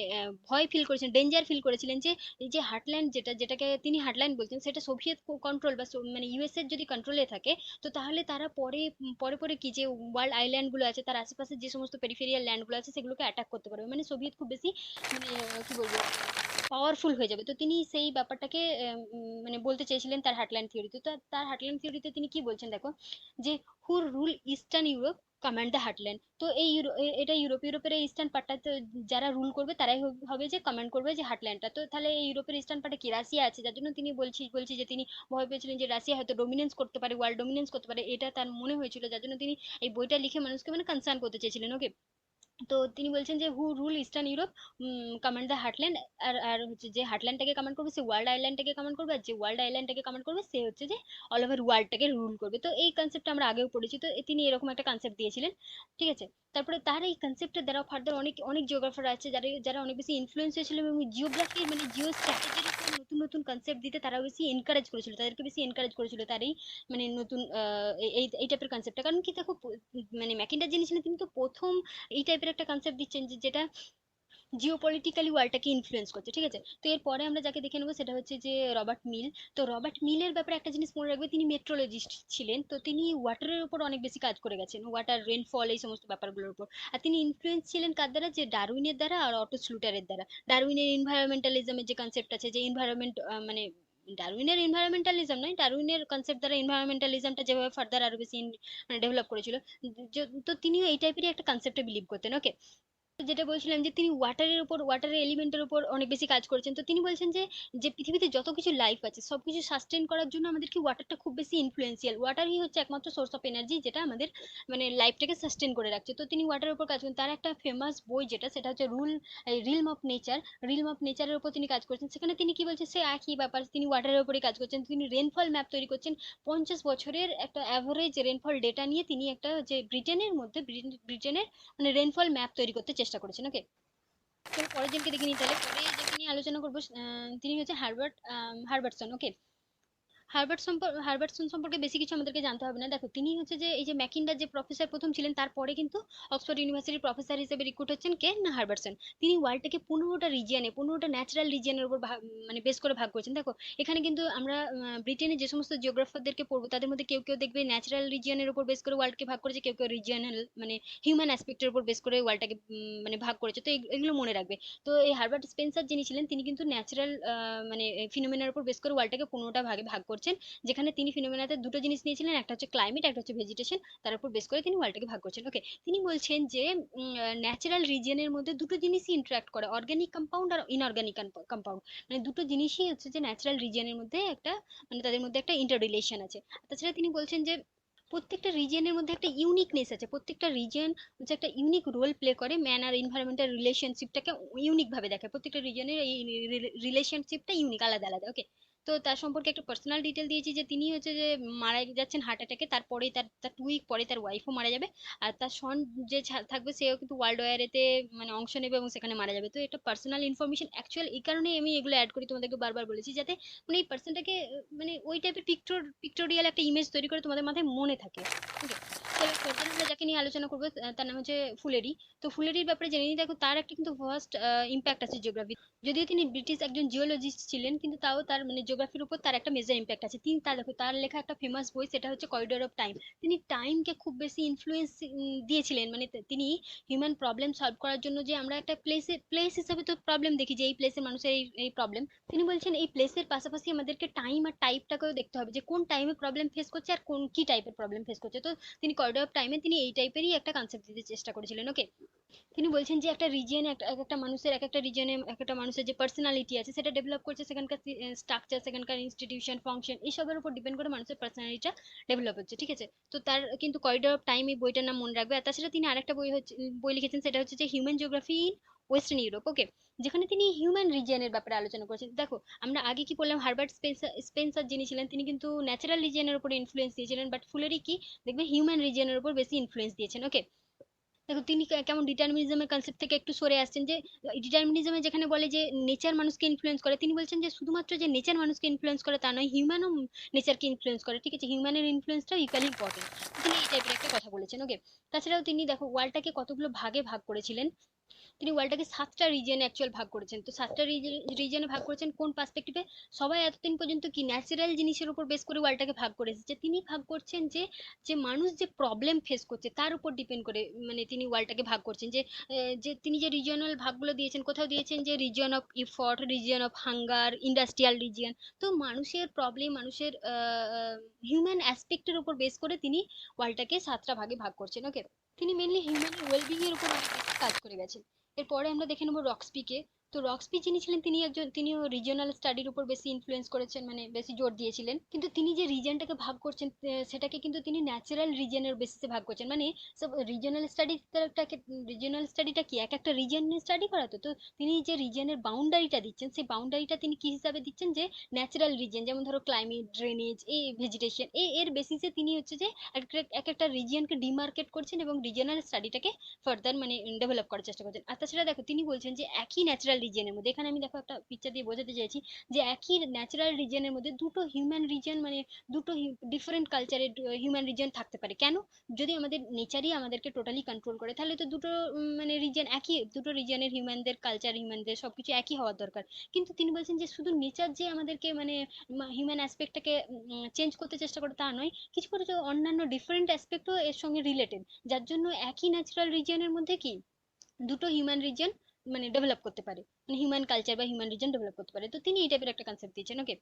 ভয় ফিল করেছিলেন, ডেঞ্জার ফিল করেছিলেন যে এই যে হার্টল্যান্ড, যেটাকে তিনি হার্টল্যান্ড বলছেন, সেটা সোভিয়েত কন্ট্রোল বা মানে ইউএস এর যদি কন্ট্রোলে থাকে, তো তাহলে তারা পরে পরে পরে কি যে ওয়ার্ল্ড আইল্যান্ড গুলো আছে, তার আশেপাশে যে সমস্ত পেরিফেরিয়াল ল্যান্ড গুলো আছে, সেগুলোকে অ্যাটাক করতে পারবে, মানে সোভিয়েত খুব বেশি মানে কি বলবো, পাওয়ারফুল হয়ে যাবে। তো তিনি সেই ব্যাপারটাকে মানে বলতে চেয়েছিলেন তার হার্টল্যান্ড থিওরিতে। তো তার হার্টল্যান্ড থিওরিতে তিনি কি বলছেন দেখো, যে who rule eastern Europe command the heartland. তো এই এটা ইউরোপের এই ইস্টার্ন পার্টটা, তো যারা রুল করবে তারাই হবে যে কমান্ড করবে যে হার্টল্যান্ডটা। তো তাহলে এই ইউরোপের ইস্টার্ন পার্টে কি রাশিয়া আছে, যার জন্য তিনি বলছি যে তিনি ভয় পেয়েছিলেন যে রাশিয়া হয়তো ডোমিনেন্স করতে পারে, ওয়ার্ল্ড ডোমিনেন্স করতে পারে, এটা তার মনে হয়েছিল, যার জন্য তিনি এই বইটা লিখে মানুষকে মানে কনসার্ন করতে চেয়েছিলেন। ওকে। তো তিনি বলছেন যে who rule eastern Europe command the heartland. আর আর হচ্ছে যে হার্টল্যান্ডটাকে কমান্ড করবে সে ওয়ার্ল্ড আইল্যান্ডটাকে কমান্ড করবে, আর যে ওয়ার্ল্ড আইল্যান্ডটাকে কমান্ড করবে সে হচ্ছে যে অল ওভার ওয়ার্ল্ডটাকে রুল করবে। তো এই কনসেপ্টটা আমরা আগেও পড়েছি। তো তিনি এরকম একটা কনসেপ্ট দিয়েছিলেন। ঠিক আছে। তারপরে তার এই কনসেপ্টের দ্বারা ফার্দার অনেক অনেক জিওগ্রাফার আছে যারা যারা অনেক বেশি ইনফ্লুয়েন্স হয়েছিল, এবং জিওগ্রাফি মানে জিও স্ট্র্যাটেজির উপর নতুন নতুন কনসেপ্ট দিতে তারা বেশি এনকারেজ করেছিল, তাদেরকে বেশি এনকারেজ করেছিল তার এই মানে নতুন এই টাইপের কনসেপ্টটা। কারণ কি দেখো, মানে ম্যাকিন্টার যিনি ছিলেন তিনি তো প্রথম এই টাইপের একটা কনসেপ্ট দিচ্ছেন যে যেটা জিওপলিটিক্যালি ওয়ার্ল্ডটাকে ইনফ্লুয়েন্স করছে। ঠিক আছে। তো এরপরে আমরা যাকে দেখে নেবো সেটা হচ্ছে যে রবার্ট মিল। তো রবার্ট মিলের ব্যাপারে একটা জিনিস মনে রাখবে, তিনি মেট্রোলজিস্ট ছিলেন। তো তিনি ওয়াটারের উপর অনেক বেশি কাজ করে গেছেন, ওয়াটার রেনফল এই সমস্ত ব্যাপারগুলোর উপর। আর তিনি ইনফ্লুয়েন্স ছিলেন কার দ্বারা, যে ডারউইনের দ্বারা আর অটো স্লুটারের দ্বারা। ডারউইনের এনভায়রনমেন্টালিজমের যে কনসেপ্ট আছে, যে এনভায়রনমেন্ট মানে ডারউইনের এনভায়রনমেন্টালিজম নয়, ডারউইনের কনসেপ্ট দ্বারা এনভায়রনমেন্টালিজমটা যেভাবে ফার্দার আরো বেশি মানে ডেভেলপ করেছিল, তো তিনিও এই টাইপেরই একটা কনসেপ্টে বিলিভ করতেন। ওকে। যেটা বলছিলাম যে তিনি ওয়াটারের উপর, ওয়াটারের এলিমেন্টের উপর অনেক বেশি কাজ করেছেন। তো তিনি বলছেন যে যে পৃথিবীতে যত কিছু লাইফ আছে সবকিছু সাস্টেন করার জন্য আমাদেরকে ওয়াটারটা খুব বেশি ইনফ্লুয়েন্সিয়াল, ওয়াটারই হচ্ছে একমাত্র সোর্স অফ এনার্জি যেটা আমাদের মানে লাইফটাকে সাস্টেন করে রাখছে। তো তিনি ওয়াটারের উপর কাজ করেন। তার একটা ফেমাস বই যেটা, সেটা হচ্ছে realm of nature. Realm of নেচারের উপর তিনি কাজ করছেন। সেখানে তিনি কি বলছেন, সে একই ব্যাপার, তিনি ওয়াটারের উপরে কাজ করছেন। তিনি রেনফল ম্যাপ তৈরি করছেন, 50 বছরের একটা অ্যাভারেজ রেনফল ডেটা নিয়ে তিনি একটা যে ব্রিটেনের মধ্যে ব্রিটেনের মানে রেনফল ম্যাপ তৈরি করতে চেষ্টা করেছেন। ওকে। চলো পরের জনকে দেখে নিই তাহলে। পরে যাকে নিয়ে আলোচনা করবো তিনি হচ্ছে হার্বার্টসন। ওকে। হার্বার্টসন সম্পর্কে বেশি কিছু আমাদেরকে জানতে হবে না। দেখো তিনি হচ্ছে যে এই যে ম্যাকিন্ডার যে প্রফেসর প্রথম ছিলেন, তারপরে কিন্তু অক্সফোর্ড ইউনিভার্সিটির প্রফেসর হিসেবে রিক্রুট হচ্ছেন কে না, হার্বার্টসন। তিনি ওয়ার্ল্ডটাকে 15টা রিজিয়নে, 15টা ন্যাচারাল রিজিয়নের উপর মানে বেস করে ভাগ করেছেন। দেখো এখানে কিন্তু আমরা ব্রিটেনে যে সমস্ত জিওগ্রাফারদেরকে পড়বো তাদের মধ্যে কেউ কেউ দেখবে ন্যাচারাল রিজিয়নের উপর বেস করে ওয়ার্ল্ডকে ভাগ করেছে, কেউ কেউ রিজিয়নাল মানে হিউম্যান অ্যাসপেক্টের উপর বেস করে ওয়ার্ল্ডটাকে মানে ভাগ করেছে। তো এগুলো মনে রাখবে। তো এই হার্বার্ট স্পেন্সার যিনি ছিলেন, তিনি কিন্তু ন্যাচারাল মানে ফিনোমেনার উপর বেস করে ওয়ার্ল্ডটাকে 15টা ভাগে ভাগ করছেন, যেখানে তিনি ফিনোমেনাতে দুটো জিনিস নিয়েছিলেন, একটা হচ্ছে ক্লাইমেট, একটা হচ্ছে ভেজিটেশন। তার উপর বেস করে তিনি ওয়ার্ল্ডটাকে ভাগ করছেন। ওকে। তিনি বলছেন যে ন্যাচারাল রিজিয়নের মধ্যে দুটো জিনিসই ইন্টারাক্ট করে, অর্গানিক কম্পাউন্ড আর ইনঅর্গানিক কম্পাউন্ড, মানে দুটো জিনিসই হচ্ছে যে ন্যাচারাল রিজিয়নের মধ্যে একটা মানে তাদের মধ্যে একটা ইন্টার রিলেশন আছে। তাছাড়া তিনি বলছেন যে প্রত্যেকটা রিজিয়নের মধ্যে একটা ইউনিকনেস আছে, প্রত্যেকটা রিজিয়ন হচ্ছে একটা ইউনিক রোল প্লে করে, ম্যান আর এনভায়রনমেন্টাল রিলেশনশিপটাকে ইউনিক ভাবে দেখে, প্রত্যেকটা রিজিয়নের এই রিলেশনশিপটা ইউনিক, আলাদা আলাদা। ওকে। তো তার সম্পর্কে একটা পার্সোনাল ডিটেল দিয়েছি, যে তিনি হচ্ছে যে মারা যাচ্ছেন হার্ট অ্যাটাকে, তারপরেই তার 2 উইক পরে তার ওয়াইফও মারা যাবে। আর তার সন যে থাকবে সেও কিন্তু ওয়ার্ল্ড ওয়ারেতে মানে অংশ নেবে এবং সেখানে মারা যাবে। তো এটা পার্সোনাল ইনফরমেশন অ্যাকচুয়াল, এই কারণেই আমি এগুলো অ্যাড করি, তোমাদেরকে বারবার বলেছি যাতে মানে এই পার্সনটাকে মানে ওই টাইপের পিক্টোরিয়াল একটা ইমেজ তৈরি করে তোমাদের মাথায় মনে থাকে। ওকে। তাহলে ফার্দার আমরা যাকে নিয়ে আলোচনা করবো তার নাম হচ্ছে ফুলেরি। তো ফুলেরির ব্যাপারে জেনে নিই। দেখো তার একটা কিন্তু ফার্স্ট ইম্প্যাক্ট আছে জিওগ্রাফি, যদিও তিনি ব্রিটিশ একজন জিওলজিস্ট ছিলেন, কিন্তু তাও তার মানে জিওগ্রাফির উপর তার একটা মেজর ইম্প্যাক্ট আছে। তিনি তার দেখো তার লেখা একটা ফেমাস বই, সেটা হচ্ছে করিডোর অফ টাইম। তিনি টাইমকে খুব বেশি ইনফ্লুয়েন্স দিয়েছিলেন, মানে তিনি হিউম্যান প্রবলেম সলভ করার জন্য যে আমরা একটা প্লেস হিসেবে তো প্রবলেম দেখি, যে এই প্লেসের মানুষের এই এই প্রবলেম, তিনি বলছেন এই প্লেসের পাশাপাশি আমাদেরকে টাইম আর টাইপটাকেও দেখতে হবে, যে কোন টাইমে প্রবলেম ফেস করছে আর কোন কি টাইপের প্রবলেম ফেস করছে। তো তিনি করিডোর অফ টাইমে তিনি এই টাইপেরই একটা কনসেপ্ট দিতে চেষ্টা করেছিলেন। ওকে। তিনি বলছেন যে একটা রিজিয়নে এক একটা মানুষের, এক একটা রিজিয়নে এক একটা মানুষের যে পার্সোনালিটি আছে সেটা ডেভেলপ করছে, সেখানকার স্ট্রাকচার, সেখানকার ইনস্টিটিউশন, ফাংশন, এইসবের উপর ডিপেন্ড করে মানুষের পার্সোনালিটিটা ডেভেলপ হচ্ছে। ঠিক আছে। তো তার কিন্তু করিডোর অফ টাইম এই বইটার নাম মনে রাখবে। আর তাছাড়া তিনি আরেকটা বই লিখেছেন, সেটা হচ্ছে যে human geography in western Europe, okay. যেখানে তিনি হিউম্যান রিজিয়নের ব্যাপারে আলোচনা করেছেন। দেখো আমরা আগে কি বললাম, হার্বার্ট স্পেন্সার স্পেন্সার যিনি ছিলেন তিনি কিন্তু ন্যাচারাল রিজিয়নের উপরে ইনফ্লুয়েন্স দিয়েছিলেন, বাট ফুলেরি কি দেখবে হিউম্যান রিজিয়নের উপর বেশি ইনফ্লুয়েন্স দিয়েছেন, ওকে। দেখো তিনি কেমন ডিটারমিনিজমের কনসেপ্ট থেকে একটু সরে আসছেন, যে ডিটারমিনিজমে যেখানে বলে যে নেচার মানুষকে ইনফ্লুয়েন্স করে, তিনি বলছেন যে শুধুমাত্র যে নেচার মানুষকে ইনফ্লুয়েন্স করে তা নয়, হিউম্যানও নেচারকে ইনফ্লুয়েন্স করে, ঠিক আছে, হিউম্যানের ইনফ্লুয়েন্সটাও ইকুয়ালি ইম্পর্টেন্ট। তিনি এই টাইপের একটা কথা বলেছেন, ওকে। তাছাড়াও তিনি দেখো ওয়ার্ল্ডটাকে কতগুলো ভাগে ভাগ করেছিলেন, তিনি ওয়ার্ল্ডটাকে 7টা রিজিয়নে অ্যাকচুয়াল ভাগ করেছেন। তো 7টা রিজিয়নে ভাগ করেছেন কোন পার্সপেক্টিভে? সবাই এতদিন পর্যন্ত কি ন্যাচারাল জিনিসের উপর বেস করে ওয়ার্ল্ডটাকে ভাগ করে এসেছে, তিনি ভাগ করছেন যে যে মানুষ যে প্রবলেম ফেস করছে তার উপর ডিপেন্ড করে, মানে তিনি ওয়ার্ল্ডটাকে ভাগ করছেন যে যে তিনি যে রিজিয়নাল ভাগগুলো দিয়েছেন, কোথাও দিয়েছেন যে region of ইফর্ট, region of hunger, industrial region. তো মানুষের প্রবলেম, মানুষের হিউম্যান অ্যাসপেক্টের উপর বেস করে তিনি ওয়ার্ল্ডটাকে 7টা ভাগে ভাগ করছেন, ওকে। তিনি মেনলি হিউম্যান ওয়েলবিং এর উপর অনেক বেশি কাজ করে গেছেন। এরপরে আমরা দেখে নেবো রক্সপিকে। তো রক্সপি যিনি ছিলেন তিনি একজন, তিনিও রিজিওনাল স্টাডির উপর বেশি ইনফ্লুয়েন্স করেছেন, মানে বেশি জোর দিয়েছিলেন। কিন্তু তিনি যে রিজিয়নটাকে ভাগ করছেন সেটাকে কিন্তু তিনি ন্যাচারাল রিজিয়নের বেসিসে ভাগ করছেন, মানে সব রিজিওনাল স্টাডিটাকে, রিজিওনাল স্টাডিটা কি এক একটা রিজিয়ন নিয়ে স্টাডি করা, তো তো তিনি যে রিজিয়নের বাউন্ডারিটা দিচ্ছেন সেই বাউন্ডারিটা তিনি কি হিসাবে দিচ্ছেন, যে ন্যাচারাল রিজিয়ন, যেমন ধরো ক্লাইমেট, ড্রেনেজ, এই ভেজিটেশন, এর বেসিসে তিনি হচ্ছে যে এক একটা রিজিয়নকে ডিমার্কেট করছেন এবং রিজিওনাল স্টাডিটাকে ফার্দার মানে ডেভেলপ করার চেষ্টা করছেন। আর তাছাড়া দেখো তিনি বলছেন যে একই ন্যাচারাল রিজিয়নের মধ্যে, এখানে আমি দেখো একটা পিকচার দিয়ে বোঝাতে চাইছি, যে একই ন্যাচারাল রিজিয়নের মধ্যে দুটো হিউম্যান রিজিয়ন, মানে দুটো ডিফারেন্ট কালচারের হিউম্যান রিজিয়ন থাকতে পারে। কেন? যদি আমাদের নেচারই আমাদেরকে টোটালি কন্ট্রোল করে, তাহলে তো দুটো মানে রিজিয়ন একই, দুটো রিজিয়নের হিউম্যানদের কালচার, হিউম্যানদের সবকিছু একই হওয়ার দরকার। কিন্তু তিনি বলছেন যে শুধু নেচার যে আমাদেরকে মানে হিউম্যান অ্যাসপেক্টটাকে চেঞ্জ করতে চেষ্টা করে তা নয়, কিছু কিছু অন্যান্য ডিফারেন্ট অ্যাসপেক্টও এর সঙ্গে রিলেটেড, যার জন্য একই ন্যাচারাল রিজিয়নের মধ্যে কি দুটো হিউম্যান রিজিয়ন মানে ডেভেলপ করতে পারে, মানে হিউম্যান কালচার বা হিউম্যান রিজিয়ন ডেভেলপ করতে পারে। তো তিনি এই টাইপের একটা কনসেপ্ট দিয়েছেন, ওকে।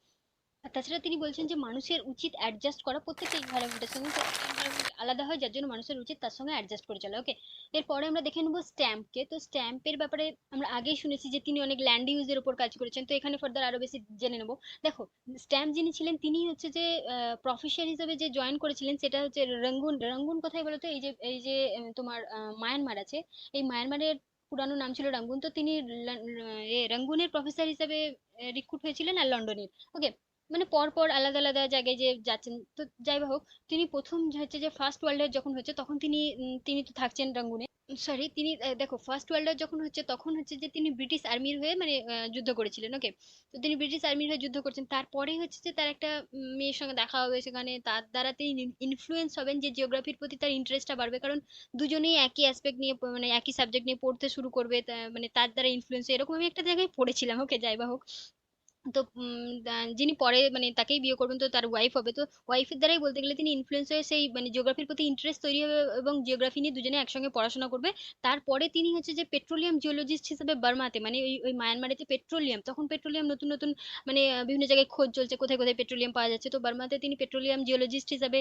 আর তাছাড়া তিনি বলছেন যে মানুষের উচিত অ্যাডজাস্ট করা প্রত্যেকটা এনভায়রনমেন্টের সঙ্গে, প্রত্যেকটা এনভায়রনমেন্ট আলাদা হয়, যার জন্য মানুষের উচিত তার সঙ্গে অ্যাডজাস্ট করে চলা, ওকে। এরপরে আমরা দেখে নেবো স্ট্যাম্পকে। তো স্ট্যাম্পের ব্যাপারে আমরা আগেই শুনেছি যে তিনি অনেক ল্যান্ড ইউজের উপর কাজ করেছেন, তো এখানে ফার্দার আরো বেশি জেনে নেবো। দেখো স্ট্যাম্প যিনি ছিলেন তিনি হচ্ছে যে প্রফেসর হিসেবে যে জয়েন করেছিলেন সেটা হচ্ছে রঙ্গুন। রঙ্গুন কোথায় বলতো? এই যে তোমার মায়ানমার আছে, এই মায়ানমারের পুরানো নাম ছিল রঙ্গুন। তো তিনি রঙ্গুনের প্রফেসর হিসেবে রিক্রুট হয়েছিলেন আর লন্ডনের, ওকে। মানে পর পর আলাদা আলাদা জায়গায় যে যাচ্ছেন, তো যাই হোক, তিনি প্রথম হচ্ছে যে ফার্স্ট ওয়ার্ল্ড এর যখন হচ্ছে তখন তিনি তো থাকছেন রাঙ্গুনে, সরি তিনি দেখো ফার্স্ট ওয়ার্ল্ড ওয়ার যখন হচ্ছে তখন হচ্ছে যে তিনি ব্রিটিশ আর্মির হয়ে মানে যুদ্ধ করেছিলেন, ওকে। তো তিনি ব্রিটিশ আর্মির হয়ে যুদ্ধ করছেন, তারপরে হচ্ছে যে তার একটা মেয়ের সঙ্গে দেখা হবে, সেখানে তার দ্বারা তিনি ইনফ্লুয়েন্স হবেন, যে জিওগ্রাফির প্রতি তার ইন্টারেস্টটা বাড়বে, কারণ দুজনেই একই অ্যাসপেক্ট নিয়ে মানে একই সাবজেক্ট নিয়ে পড়তে শুরু করবে, মানে তার দ্বারা ইনফ্লুয়েন্স, এরকম আমি একটা জায়গায় পড়েছিলাম, ওকে। যাই বা হোক, তো যিনি পরে মানে তাকেই বিয়ে করবেন, তো তার ওয়াইফ হবে, তো ওয়াইফের দ্বারাই বলতে গেলে তিনি ইনফ্লুয়েন্স হয়ে সেই মানে জিওগ্রাফির প্রতি ইন্টারেস্ট তৈরি হবে এবং জিওগ্রাফি নিয়ে দুজনে একসঙ্গে পড়াশোনা করবে। তারপরে তিনি হচ্ছে যে পেট্রোলিয়াম জিওলজিস্ট হিসেবে বার্মাতে, মানে ওই মায়ানমারেতে পেট্রোলিয়াম, তখন পেট্রোলিয়াম নতুন নতুন মানে বিভিন্ন জায়গায় খোঁজ চলছে কোথায় কোথায় পেট্রোলিয়াম পাওয়া যাচ্ছে, তো বার্মাতে তিনি পেট্রোলিয়াম জিওলজিস্ট হিসেবে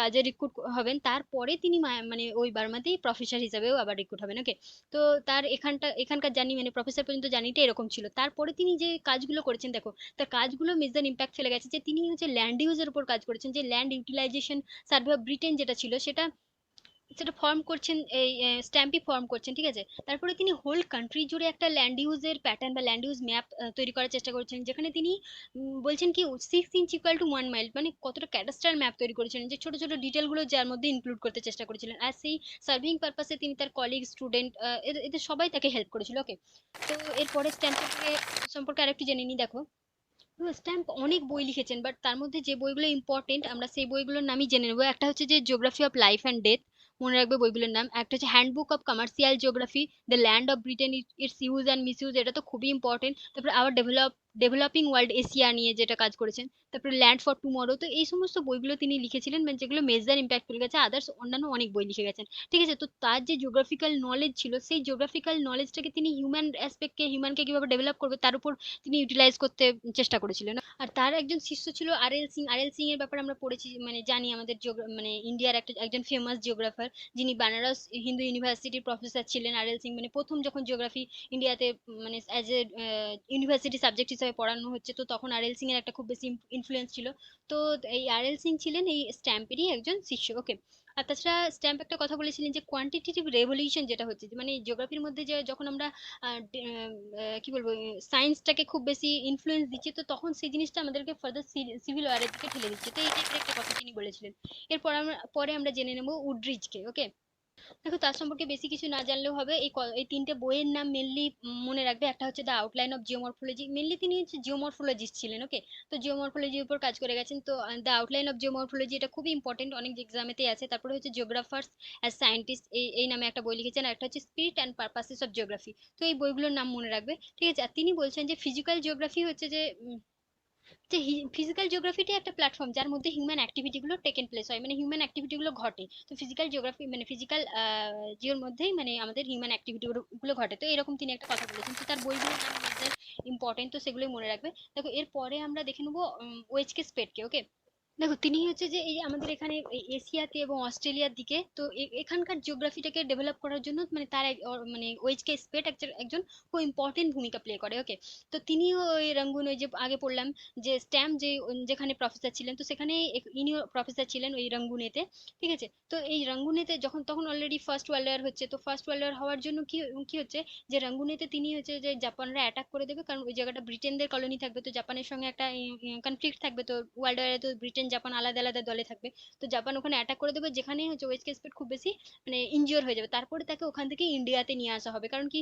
কাজে রিক্রুট হবেন। তারপরে তিনি মানে ওই বার্মাতেই প্রফেসর হিসেবেও আবার রিক্রুট হবেন, ওকে। তো তার এখানকার জার্নি মানে প্রফেসর পর্যন্ত জার্নিটা এরকম ছিল। তারপরে তিনি যে কাজগুলো করেছেন দেখো, তার কাজগুলো মেজর ইম্প্যাক্ট ফেলে গেছে, যে তিনি হচ্ছে ল্যান্ড ইউজের উপর কাজ করেছেন, যে land utilisation survey of Britain যেটা ছিল সেটা সেটা ফর্ম করছেন, এই স্ট্যাম্পই ফর্ম করছেন, ঠিক আছে। তারপরে তিনি হোল কান্ট্রি জুড়ে একটা ল্যান্ড ইউজের প্যাটার্ন বা ল্যান্ড ইউজ ম্যাপ তৈরি করার চেষ্টা করছেন, যেখানে তিনি বলছেন কি 6 ইঞ্চ ইকুয়াল টু 1 মাইল, মানে কতটা ক্যাডাস্ট্রাল ম্যাপ তৈরি করেছিলেন, যে ছোট ছোট ডিটেলগুলো যার মধ্যে ইনক্লুড করতে চেষ্টা করেছিলেন। আর সেই সার্ভিং পারপাসে তিনি তার কলিগ, স্টুডেন্ট, এদের সবাই তাকে হেল্প করেছিল, ওকে। তো এরপরে স্ট্যাম্প সম্পর্কে আরেকটু জেনে নিই। দেখো স্ট্যাম্প অনেক বই লিখেছেন, বাট তার মধ্যে যে বইগুলো ইম্পর্টেন্ট আমরা সেই বইগুলোর নামই জেনে নেবো। একটা হচ্ছে যে geography of life and death, মনে রাখবে বইগুলোর নাম। একটা হচ্ছে handbook of commercial geography, the land of Britain, it's use and miss use, এটা তো খুবই ইম্পর্টেন্ট। তারপরে আবার ডেভেলপিং ওয়ার্ল্ড এশিয়া নিয়ে যেটা কাজ করেছেন। তারপরে ল্যান্ড ফর টুমরো, তো এই সমস্ত বইগুলো তিনি লিখেছিলেন, মানে যেগুলো মেজর ইম্প্যাক্ট ফেলে গেছে। আদার্স অন্যান্য অনেক বই লিখে গেছেন, ঠিক আছে। তো তার যে জিওগ্রাফিক্যাল নলেজ ছিল, সেই জিওগ্রাফিক্যাল নলেজটাকে তিনি হিউম্যান অ্যাসপেক্টকে, হিউম্যানকে কিভাবে ডেভেলপ করবে তার উপর তিনি ইউটিলাইজ করতে চেষ্টা করেছিলেন। আর তার একজন শিষ্য ছিল আরএল সিং। আরএল সিং এর ব্যাপারে আমরা পড়েছি, মানে জানি আমাদের মানে ইন্ডিয়ার একজন ফেমাস জিওগ্রাফার, যিনি বানারস হিন্দু ইউনিভার্সিটির প্রফেসর ছিলেন। আরএল সিং মানে প্রথম যখন জিওগ্রাফি ইন্ডিয়াতে মানে অ্যাজ এ ইউনিভার্সিটি সাবজেক্ট হিসেবে পড়ানো হচ্ছে, তো তখন আরএল সিং এর একটা খুব বেশি ইনফ্লুয়েন্স ছিল। তো এই আরএল সিং ছিলেন এই স্ট্যাম্পেরই একজন শিষ্য, ওকে। আর তাছাড়া স্ট্যাম্প একটা কথা বলেছিলেন যে কোয়ান্টিটেটিভ রেভলিউশন যেটা হচ্ছে, যে মানে জিওগ্রাফির মধ্যে যে যখন আমরা কি বলবো সায়েন্সটাকে খুব বেশি ইনফ্লুয়েন্স দিচ্ছি, তো তখন সেই জিনিসটা আমাদেরকে ফার্দার সিভিল ওয়ারের দিকে ঠেলে দিচ্ছে। তো এই টাইপের একটা কথা তিনি বলেছিলেন। এরপর আমরা জেনে নেবো উড্রিজকে। ওকে, দেখো তার সম্পর্কে বেশি কিছু না জানলেও হবে। এই তিনটে বইয়ের নাম মেনলি মনে রাখবে। একটা হচ্ছে the outline of geomorphology, mainly তিনি হচ্ছে জিওমরফোলজিস্ট ছিলেন। ওকে, তো জিওমরফোলজির উপর কাজ করে গেছেন। তো দ্য আউটলাইন অফ জিওমরফোলজি এটা খুবই ইম্পর্টেন্ট, অনেক এক্সামেতেই আছে। তারপরে হচ্ছে জিওগ্রাফার্স অ্যাজ সায়েন্টিস্ট, এই নামে একটা বই লিখেছেন। আর একটা হচ্ছে spirit and purposes of geography. তো এই বইগুলোর নাম মনে রাখবে, ঠিক আছে। আর তিনি বলছেন যে ফিজিক্যাল জিওগ্রাফি হচ্ছে যে ফিজিক্যাল জিওগ্রাফিটি একটা প্ল্যাটফর্ম যার মধ্যে হিউম্যান অ্যাক্টিভিটি গুলো টেকেন প্লেস হয়, মানে হিউম্যান অ্যাক্টিভিটি গুলো ঘটে। তো ফিজিক্যাল জিওগ্রাফি মানে ফিজিক্যাল জিওর মধ্যেই মানে আমাদের হিউম্যান অ্যাক্টিভিটি গুলো ঘটে। তো এরকম তিনি একটা কথা বলেছেন। তো তার বইগুলোর নাম মেজর ইম্পর্টেন্ট, তো সেগুলোই মনে রাখবে। দেখো এরপরে আমরা দেখে নেবো ওয়েচকে স্পেডকে। ওকে, দেখো তিনি হচ্ছে যে এই আমাদের এখানে এই এশিয়াতে এবং অস্ট্রেলিয়ার দিকে, তো এখানকার জিওগ্রাফিটাকে ডেভেলপ করার জন্য মানে তার মানে ওয়েজকে স্পেট একজন একজন খুব ইম্পর্টেন্ট ভূমিকা প্লে করে। ওকে, তো তিনিও ওই রঙ্গুন, ওই যে আগে পড়লাম যে স্ট্যাম্প যে যেখানে প্রফেসর ছিলেন, তো সেখানে ইনিও প্রফেসর ছিলেন ওই রঙ্গুনেতে। ঠিক আছে, তো এই রঙ্গুনেতে যখন তখন অলরেডি ফার্স্ট ওয়ার্ল্ড ওয়ার হচ্ছে, তো ফার্স্ট ওয়ার্ল্ড ওয়ার হওয়ার জন্য কি কি হচ্ছে যে রঙ্গুনেতে তিনি হচ্ছে যে জাপানরা অ্যাটাক করে দেবে, কারণ ওই জায়গাটা ব্রিটেনদের কলোনি থাকবে, তো জাপানের সঙ্গে একটা কনফ্লিক্ট থাকবে। তো ওয়ার্ল্ড ওয়ারে তো ব্রিটেন জাপান আলাদা আলাদা দলে থাকবে। তো জাপান ওখানে অ্যাটাক করে দেবে, যেখানেই হচ্ছে ওয়েস্ট কেসপেট খুব বেশি মানে ইনজিওর হয়ে যাবে। তারপরে তাকে ওখান থেকে ইন্ডিয়াতে নিয়ে আসা হবে, কারণ কি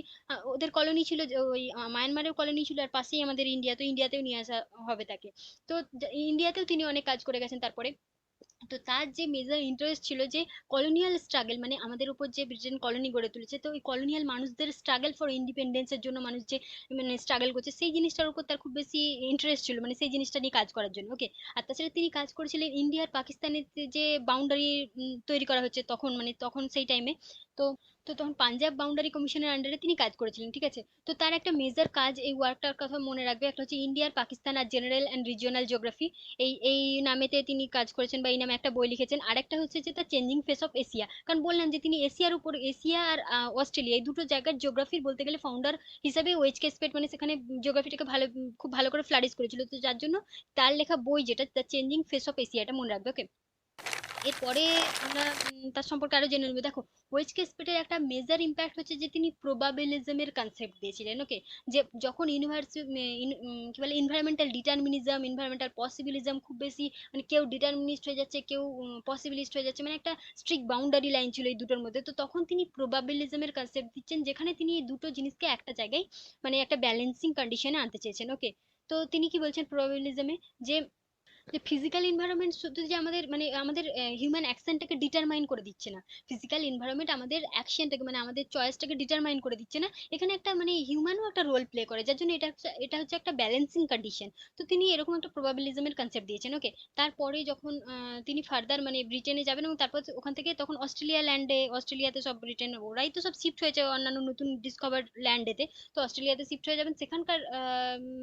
ওদের কলোনি ছিল যে ওই মায়ানমারের কলোনি ছিল, আর পাশেই আমাদের ইন্ডিয়া, তো ইন্ডিয়াতেও নিয়ে আসা হবে তাকে। তো ইন্ডিয়াতেও তিনি অনেক কাজ করে গেছেন তারপরে। তো তার যে মেজর ইন্টারেস্ট ছিল যে কলোনিয়াল স্ট্রাগল, মানে আমাদের উপর যে ব্রিটেন কলোনি গড়ে তুলেছে, তো ওই কলোনিয়াল মানুষদের স্ট্রাগল ফর ইন্ডিপেন্ডেন্সের জন্য মানুষ যে মানে স্ট্রাগল করছে, সেই জিনিসটার উপর তার খুব বেশি ইন্টারেস্ট ছিল, মানে সেই জিনিসটা নিয়ে কাজ করার জন্য। ওকে, আর তাছাড়া তিনি কাজ করেছিলেন ইন্ডিয়ার পাকিস্তানের যে বাউন্ডারি তৈরি করা হচ্ছে তখন, মানে তখন সেই টাইমে। তো তো তখন পাঞ্জাব বাউন্ডারি কমিশনের আন্ডারে তিনি কাজ করেছিলেন। ঠিক আছে, তো তার একটা মেজর কাজ এই ওয়ার্কটার কথা মনে রাখবে, একটা হচ্ছে ইন্ডিয়ার পাকিস্তান আর জেনারেল অ্যান্ড রিজিওনাল জিওগ্রাফি। এই নামেতে তিনি কাজ করেছেন বা এই নামে একটা বই লিখেছেন। আর একটা হচ্ছে যে the changing face of Asia, কারণ বললাম যে তিনি এশিয়ার উপর, এশিয়া আর অস্ট্রেলিয়া এই দুটো জায়গার জিওগ্রাফির বলতে গেলে ফাউন্ডার হিসাবে ওয়েচকে স্পেট, মানে সেখানে জিওগ্রাফিটাকে খুব ভালো করে ফ্লারিশ করেছিল। তো যার জন্য তার লেখা বই যেটা the changing face of Asia, এটা মনে রাখবে। ওকে, এরপরে আমরা তার সম্পর্কে আরো জেনে নেবো। দেখো ওয়েচকে স্পিটের একটা মেজর ইম্প্যাক্ট হচ্ছে যে তিনি প্রবাবিলিজমের কনসেপ্ট দিয়েছিলেন। ওকে, যে যখন কি বলে ইনভায়রনমেন্টাল ডিটারমিনিজম, ইনভায়রনমেন্টাল পসিবিলিজম খুব বেশি, মানে কেউ ডিটারমিনিস্ট হয়ে যাচ্ছে, কেউ পসিবিলিস্ট হয়ে যাচ্ছে, মানে একটা স্ট্রিক্ট বাউন্ডারি লাইন ছিল এই দুটোর মধ্যে। তো তখন তিনি প্রবাবিলিজমের কনসেপ্ট দিচ্ছেন, যেখানে তিনি এই দুটো জিনিসকে একটা জায়গায় মানে একটা ব্যালেন্সিং কন্ডিশনে আনতে চেয়েছেন। ওকে, তো তিনি কি বলছেন প্রবাবিলিজমে, যে যে ফিজিক্যাল এনভায়রনমেন্ট শুধু যে আমাদের মানে আমাদের হিউম্যান অ্যাকশনটাকে ডিটারমাইন করে দিচ্ছে না, ফিজিক্যাল এনভায়রনমেন্ট আমাদের অ্যাকশনটাকে মানে আমাদের চয়েসটাকে ডিটারমাইন করে দিচ্ছে না, এখানে একটা মানে হিউম্যানও একটা রোল প্লে করে, যার জন্য এটা হচ্ছে একটা ব্যালেন্সিং কন্ডিশন। তো তিনি এরকম একটা প্রবাবিলিজমের কনসেপ্ট দিয়েছেন। ওকে, তারপরে যখন তিনি ফার্দার মানে ব্রিটেনে যাবেন, এবং তারপর ওখান থেকে তখন অস্ট্রেলিয়াতে সব ব্রিটেন ওরাই তো সব শিফট হয়েছে অন্যান্য নতুন ডিসকভার ল্যান্ডেতে। তো অস্ট্রেলিয়াতে শিফট হয়ে যাবেন, সেখানকার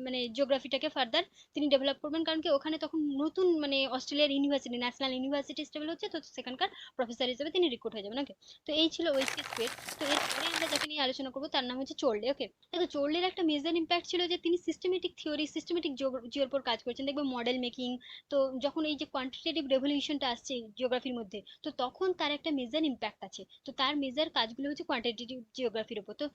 মানে জিওগ্রাফিটাকে ফার্দার তিনি ডেভেলপ করবেন, কারণ কি ওখানে তখন নতুন মানে অস্ট্রেলিয়ার ইউনিভার্সিটি, ন্যাশনাল ইউনিভার্সিটি স্টেবল হচ্ছে, তো সেখানকার প্রফেসর হিসেবে তিনি রিক্রুট হয়ে যাবেন। ওকে, তো এই ছিল ওয়েস্ট স্পেস। তো এরপরে আমরা যাকে নিয়ে আলোচনা করবো তার নাম হচ্ছে চোর্লে। ওকে, দেখো চোর্লের একটা মেজর ইম্প্যাক্ট ছিল যে তিনি সিস্টেমেটিক থিওরি, সিস্টেমেটিক জিওর উপর কাজ করেছেন। দেখবে মডেল মেকিং, তো যখন এই যে কোয়ান্টিটেটিভ রেভলিউশনটা আসছে জিওগ্রাফির মধ্যে, তো তখন তার একটা মেজর ইম্প্যাক্ট আছে। তো তার মেজর কাজগুলো হচ্ছে কোয়ান্টিটেটিভ জিওগ্রাফির উপর। তো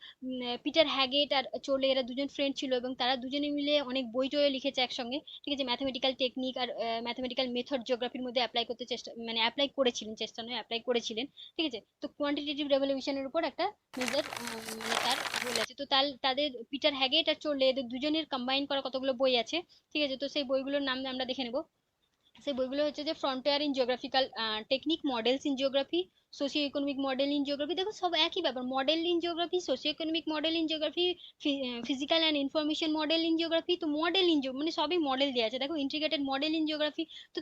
পিটার হ্যাগেট আর চোর্লে এরা দুজন ফ্রেন্ড ছিল, এবং তারা দুজনে মিলে অনেক বই টই লিখেছে একসঙ্গে। ঠিক আছে, ম্যাথমেটিক্যাল টেকনিক আর ম্যাথমেটিক্যাল মেথড জিওগ্রাফির মধ্যে অ্যাপ্লাই করতে চেষ্টা, মানে অ্যাপ্লাই করেছিলেন, চেষ্টা নয় অ্যাপ্লাই করেছিলেন। ঠিক আছে, তো কোয়ান্টিটেটিভ রেভলিউশনের উপর একটা মেজর মানে তার রোল আছে। তো তাদের পিটার হ্যাগেট আর চোর্লে এদের দুজনের কম্বাইন করা কতগুলো বই আছে। ঠিক আছে, তো সেই বইগুলোর নাম আমরা দেখে নেব। সেই বইগুলো হচ্ছে যে frontier in geographical technique, models in geography, socio economic model in geography. দেখো সব একই ব্যাপার, model in geography, socio economic model in geography, physical and information model in geography. তো মডেল ইন মানে সবই মডেল দেওয়া আছে। দেখো ইন্টিগ্রেটেড মডেল ইন জিওগ্রাফি। তো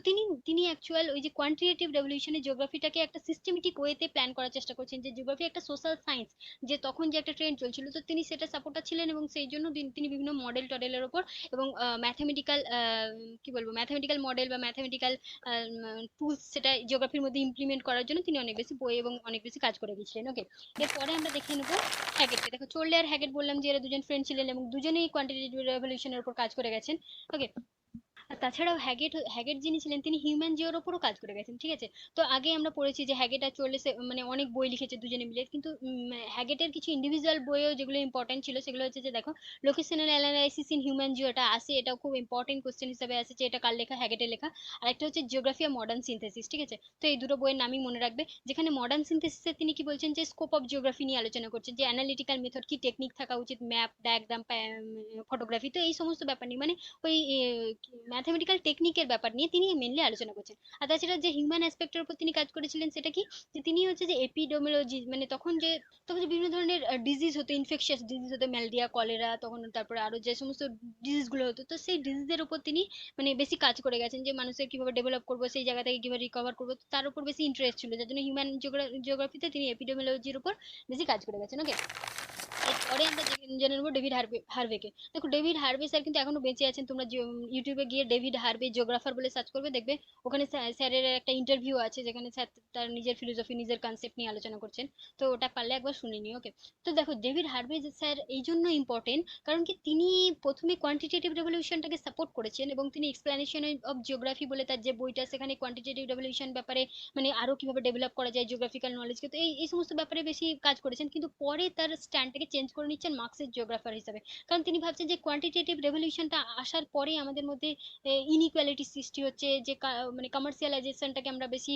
তিনি অ্যাকচুয়াল ওই যে কোয়ান্টিটেটিভ রেভলিউশনে জিওগ্রাফিটাকে একটা সিস্টেমেটিক ওয়েতে প্ল্যান করার চেষ্টা করছেন, যে জিওগ্রাফি একটা সোশ্যাল সায়েন্স, যে তখন যে একটা ট্রেন্ড চলছিল, তো তিনি সেটা সাপোর্টার ছিলেন, এবং সেই জন্য তিনি বিভিন্ন মডেল টডেলের ওপর এবং ম্যাথামেটিক্যাল কি বলবো ম্যাথামেটিক্যাল মডেল বা ম্যাথামেটিক্যাল টুলস সেটা জিওগ্রাফির মধ্যে ইমপ্লিমেন্ট করার জন্য তিনি অনেক বেশি বই এবং অনেক বেশি কাজ করে গেছিলেন। ওকে, এরপরে আমরা দেখে নেবো হ্যাগেটকে। দেখো চোর্লে আর হ্যাগেট বললাম যে এরা দুজন ফ্রেন্ড ছিলেন, এবং দুজনেই কোয়ান্টিটেটিভ রেভলিউশনের উপর কাজ করে গেছেন। ওকে, তাছাড়াও হ্যাগেট যিনি ছিলেন তিনি হিউম্যান জিওর ওপরও কাজ করে গেছেন, ঠিক আছে। তো আগে আমরা পড়েছি যে হ্যাগেট আর চল্লিশে মানে অনেক বই লিখেছে দুজনে মিলে, কিন্তু হ্যাগেটের কিছু ইন্ডিভিজুয়াল বইও যেগুলো ইম্পর্টেন্ট ছিল সেগুলো হচ্ছে যে দেখো, locational analysis in human Jio, এটা আসে, এটা খুব ইম্পর্টেন্ট কোশ্চেন হিসেবে আছে যে এটা কার লেখা, হ্যাগেটের লেখা। আর একটা হচ্ছে জিওগ্রাফি অফ মডার্ন সিনথেসিস, ঠিক আছে। তো এই দুটো বইয়ের নামই মনে রাখবে, যেখানে মডার্ন সিনথেসিসে তিনি কি বলছেন যে স্কোপ অফ জিওগ্রাফি নিয়ে আলোচনা করছেন, যে অ্যানালিটিক্যাল মেথড কি টেকনিক থাকা উচিত, ম্যাপ, ডায়াগ্রাম, ফটোগ্রাফি, তো এই সমস্ত ব্যাপার নিয়ে মানে ওই ম্যাথমেটিক্যাল টেকনিকের ব্যাপার নিয়ে তিনি মেনলি আলোচনা করছেন। আর তাছাড়া যে হিউম্যান অ্যাসপেক্টের উপর তিনি কাজ করেছিলেন সেটা কি, যে তিনি হচ্ছে যে এপিডেমিওলজি, মানে তখন যে বিভিন্ন ধরনের ডিজিজ হতো, ইনফেকশিয়াস ডিজিজ হতো, ম্যালেরিয়া, কলেরা, তখন তারপরে আরো যে সমস্ত ডিজিজ গুলো হতো, তো সেই ডিজিজের উপর তিনি মানে বেশি কাজ করে গেছেন, যে মানুষের কিভাবে ডেভেলপ করবো, সেই জায়গা থেকে কিভাবে রিকভার করবো, তো তার উপর বেশি ইন্টারেস্ট ছিল, যার জন্য হিউম্যান জিওগ্রাফিতে তিনি এপিডেমিওলজির উপর বেশি কাজ করে গেছেন। ওকে, এরপরে আমরা জেনে নেবো ডেভিড হার্ভেকে। দেখো ডেভিড হার্ভে স্যার কিন্তু এখনো বেঁচে আছেন, তোমরা ইউটিউবে গিয়ে ডেভিড হার্ভে জিওগ্রাফার বলে সার্চ করবে, দেখবে ওখানে স্যারের একটা ইন্টারভিউ আছে যেখানে স্যার তার নিজের ফিলোসফি, নিজের কনসেপ্ট নিয়ে আলোচনা করছেন। তো ওটা পারলে একবার শুনে নিও। ওকে, তো দেখো ডেভিড হার্ভে স্যার এই জন্য ইম্পর্টেন্ট, কারণ কি তিনি প্রথমে কোয়ান্টিটেটিভ রেভলিউশনটাকে সাপোর্ট করেছেন, এবং তিনি এক্সপ্লানেশন অফ জিওগ্রাফি বলে তার যে বইটা, সেখানে কোয়ান্টিটেটিভ রেভলিউশন ব্যাপারে মানে আরো কিভাবে ডেভেলপ করা যায় জিওগ্রাফিক্যাল নলেজকে, তো এই সমস্ত ব্যাপারে বেশি কাজ করেছেন। কিন্তু পরে তার স্ট্যান্ডটাকে চেঞ্জ করে নিচ্ছেন মার্কসের জিওগ্রাফার হিসাবে, কারণ তিনি ভাবছেন যে কোয়ান্টিটেটিভ রেভলিউশনটা আসার পরে আমাদের মধ্যে ইনইকুয়ালিটি সৃষ্টি হচ্ছে, যে মানে কমার্শিয়ালাইজেশনটাকে আমরা বেশি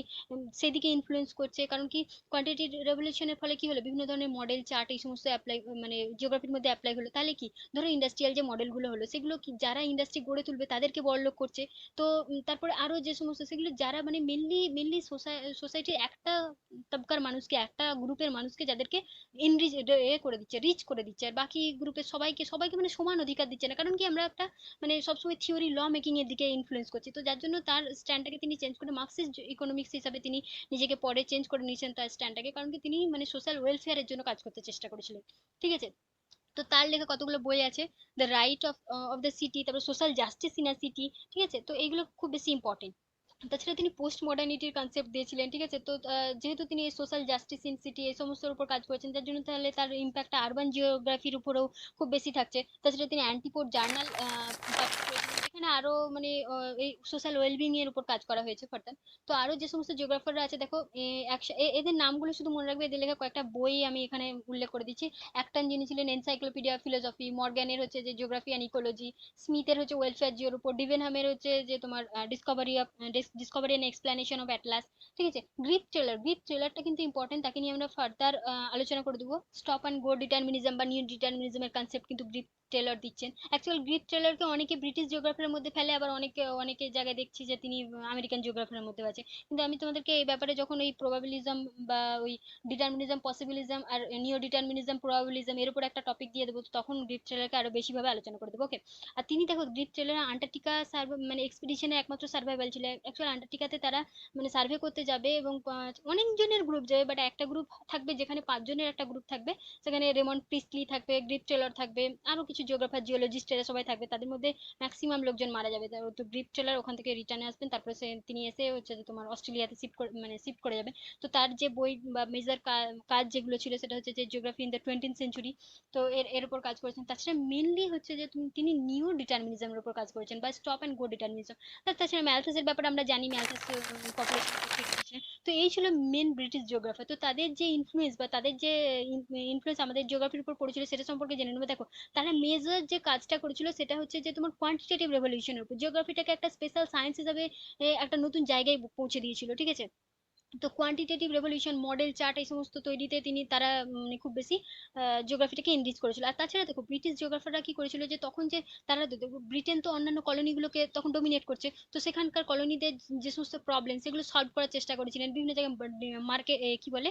সেদিকে ইনফ্লুয়েন্স করছে। কারণ কি কোয়ান্টিটেটিভ রেভলিউশনের ফলে কি হলো, বিভিন্ন ধরনের মডেল, চার্ট, এই সমস্ত অ্যাপ্লাই মানে জিওগ্রাফির মধ্যে অ্যাপ্লাই হলো, তাহলে কি ধরো ইন্ডাস্ট্রিয়াল যে মডেলগুলো হলো, সেগুলো কি যারা ইন্ডাস্ট্রি গড়ে তুলবে তাদেরকে বড়লোক করছে। তো তারপরে আরো যে সমস্ত সেগুলো যারা মানে মেনলি সোসাইটির একটা তবকার মানুষকে, একটা গ্রুপের মানুষকে, যাদেরকে ইনরিচ এ করে দিচ্ছে, রিচ করে দিচ্ছে, আর বাকি গ্রুপের সবাইকে মানে সমান অধিকার দিচ্ছে না। কারণ কি আমরা একটা মানে সবসময় থিওরি ল মেকিং এর দিকে ইনফ্লুয়েন্স করছি, তো যার জন্য তার স্ট্যান্ডটাকে তিনি চেঞ্জ করে মার্কসিস্ট ইকোনমিক্স হিসাবে তিনি নিজেকে পরে চেঞ্জ করে নিয়েছেন তার স্ট্যান্ডটাকে, কারণ কি তিনি মানে সোশ্যাল ওয়েলফেয়ারের জন্য কাজ করতে চেষ্টা করেছিলেন, ঠিক আছে। তো তার লেখা কতগুলো বই আছে, the right of the city, তারপর social justice in a city, ঠিক আছে। তো এইগুলো খুব বেশি ইম্পর্টেন্ট। তাছাড়া তিনি পোস্ট মডার্নিটির কনসেপ্ট দিয়েছিলেন, ঠিক আছে। তো যেহেতু তিনি সোশ্যাল জাস্টিস ইন সিটি এই সমস্তের উপর কাজ করেছেন, যার জন্য তাহলে তার ইম্প্যাক্টটা আরবান জিওগ্রাফির উপরেও খুব বেশি থাকছে। তাছাড়া তিনি অ্যান্টিপোড জার্নাল পাবলিশ করেছেন, যেখানে আরো মানে এই সোশ্যাল ওয়েলবিং এর উপর কাজ করা হয়েছে ফার্দার। তো আরো যে সমস্ত জিওগ্রাফাররা আছে দেখো, এদের নামগুলো শুধু মনে রাখবে, এদের লেখা কয়েকটা বই আমি এখানে উল্লেখ করে দিচ্ছি। একটান যিনি ছিলেন এনসাইক্লোপিডিয়া ফিলোসফি, মর্গ্যানের হচ্ছে যে জিওগ্রাফি অ্যান্ড ইকোলজি, স্মিথের হচ্ছে ওয়েলফেয়ার জিওর উপর, ডিভেনহামের হচ্ছে যে তোমার discovery and explanation of atlas, ঠিক আছে। গ্রিপ ট্রেলারটা কিন্তু ইম্পর্টেন্ট, তাকে নিয়ে আমরা ফার্দার আলোচনা করে দেবো। স্টপ অ্যান্ড গো ডিটারমিনিজম বা নিউ ডিটারমিনিজমের কনসেপ্ট কিন্তু গ্রিপ টেলর দিচ্ছেন। অ্যাকচুয়াল গ্রিপ টেলরকে অনেকে ব্রিটিশ জিওগ্রাফারের মধ্যে ফেলে, আবার অনেকে জায়গায় দেখছি যে তিনি আমেরিকান জিওগ্রাফারের মধ্যে আছে। কিন্তু আমি তোমাদেরকে এই ব্যাপারে যখন ওই প্রবাবিলিজম বা ওই ডিটারমিনিজম, পসিবিলিজম আর নিও ডিটারমিনিজম, প্রবাবিলিজম এর উপর একটা টপিক দিয়ে দেবো, তো তখন গ্রিপ টেলরকে আরো বেশিভাবে আলোচনা করে দেবো। ওকে, আর তিনি দেখো গ্রিপ ট্রেলার আন্টার্কটিকা সার্ভে মানে এক্সপিডিশনে একমাত্র সার্ভাইভাল ছিল। অ্যাকচুয়াল আন্টার্কটিকাতে তারা মানে সার্ভে করতে যাবে, এবং অনেক জনের গ্রুপ যাবে, বাট একটা গ্রুপ থাকবে যেখানে 5 জনের একটা গ্রুপ থাকবে, সেখানে রেমন্ড প্রিস্টলি থাকবে, গ্রিপ ট্রেলার থাকবে, আরো কিছু জিওগ্রাফার, জিওলজিস্ট, এরা সবাই থাকবে, তাদের মধ্যে ম্যাক্সিমাম লোকজন মারা যাবে। তো গ্রিপ ট্রেলার ওখান থেকে রিটার্নে আসবেন, তারপরে তিনি এসে হচ্ছে যে তোমার অস্ট্রেলিয়াতে শিফট করে যাবে। তো তার যে বই বা মেজর কাজ যেগুলো ছিল সেটা হচ্ছে যে geography in the 20th century, তো এর উপর কাজ করেছেন। তাছাড়া মেনলি হচ্ছে যে তিনি নিউ ডিটারমিনিজমের উপর কাজ করেছেন, বা স্টপ অ্যান্ড গো ডিটারমিনিজম। তাছাড়া ম্যালথাসের ব্যাপারে আমরা জানি, ম্যালথাস পপুলেশন ঠিক করেছিলেন। তো এই ছিল মেন ব্রিটিশ জিওগ্রাফার। তো তাদের যে ইনফ্লুয়েন্স বা তাদের যে ইনফ্লুয়েন্স আমাদের জিওগ্রাফির উপর পড়েছিল সেটা সম্পর্কে জেনে নেবো। দেখো তারা মেজর যে কাজটা করেছিল সেটা হচ্ছে যে তোমার কোয়ান্টিটেটিভ রেভলিউশনের উপর, জিওগ্রাফিটাকে একটা স্পেশাল সায়েন্স হিসাবে একটা নতুন জায়গায় পৌঁছে দিয়েছিল, ঠিক আছে। তো কোয়ান্টিটেটিভ রেভলিউশন, মডেল চার্ট, এই সমস্ত তৈরিতে তারা মানে খুব বেশি জিওগ্রাফিটাকে এনরিচ করেছিল। আর তাছাড়া দেখো ব্রিটিশ জিওগ্রাফাররা কি করেছিল, যে তখন যে তারা দেখো ব্রিটেন তো অন্যান্য কলোনিগুলোকে তখন ডোমিনেট করছে, তো সেখানকার কলোনিদের যে সমস্ত প্রবলেম সেগুলো সলভ করার চেষ্টা করেছিলেন, বিভিন্ন জায়গায় মার্কেট কি বলে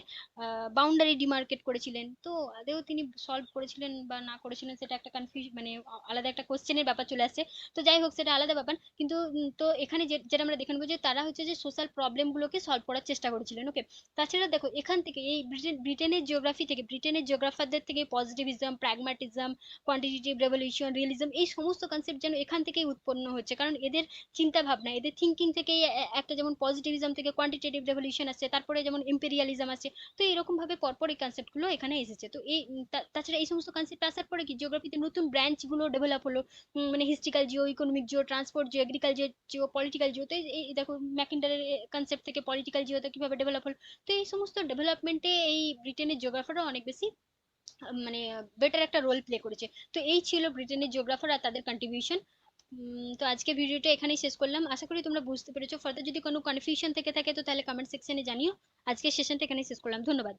বাউন্ডারি ডিমার্কেট করেছিলেন। তো আদেও তিনি সলভ করেছিলেন বা না করেছিলেন সেটা একটা কনফিউজ মানে আলাদা একটা কোশ্চেনের ব্যাপার চলে আসছে। তো যাই হোক সেটা আলাদা ব্যাপার, কিন্তু তো এখানে যেটা আমরা দেখে নেবো যে তারা হচ্ছে যে সোশ্যাল প্রবলেমগুলোকে সলভ করার চেষ্টা চেষ্টা করেছিলেন। ওকে, তাছাড়া দেখো এখান থেকে এই ব্রিটেনের জিওগ্রাফি থেকে, ব্রিটেনের জিওগ্রাফারদের থেকে positivism, pragmatism, quantitative revolution, realism, এই সমস্ত কনসেপ্ট যেন এখান থেকেই উৎপন্ন হচ্ছে, কারণ এদের চিন্তা ভাবনা, এদের থিঙ্কিং থেকেই একটা যেমন পজিটিভিজম থেকে কোয়ান্টিটেটিভ রেভলিউশন আসছে, তারপরে যেমন ইম্পেরিয়ালিজম আছে। তো এরকম ভাবে পরপর এই কনসেপ্ট গুলো এখানে এসেছে। তো এই তাছাড়া এই সমস্ত কনসেপ্ট আসার পরে কি জিওগ্রাফিতে নতুন ব্রাঞ্চ গুলো ডেভেলপ হলো। মানে historical Jio, economic Jio, transport Jio, agriculture Jio, political Jio. তো এই দেখো ম্যাকিন্টারের কনসেপ্ট থেকে পলিটিক্যাল জিওতে কিভাবে ডেভেলপ হলো। তো এই সমস্ত ডেভেলপমেন্টে এই ব্রিটেনের জিওগ্রাফাররা অনেক বেশি মানে বেটার একটা রোল প্লে করেছে। তো এই ছিল ব্রিটেনের জিওগ্রাফার আর তাদের কন্ট্রিবিউশন। তো আজকে ভিডিওটা এখানেই শেষ করলাম, আশা করি তোমরা বুঝতে পেরেছো। ফার্দার যদি কোনো কনফিউশন থেকে থাকে তো তাহলে কমেন্ট সেকশনে জানিও। আজকে সেশনটা এখানেই শেষ করলাম, ধন্যবাদ।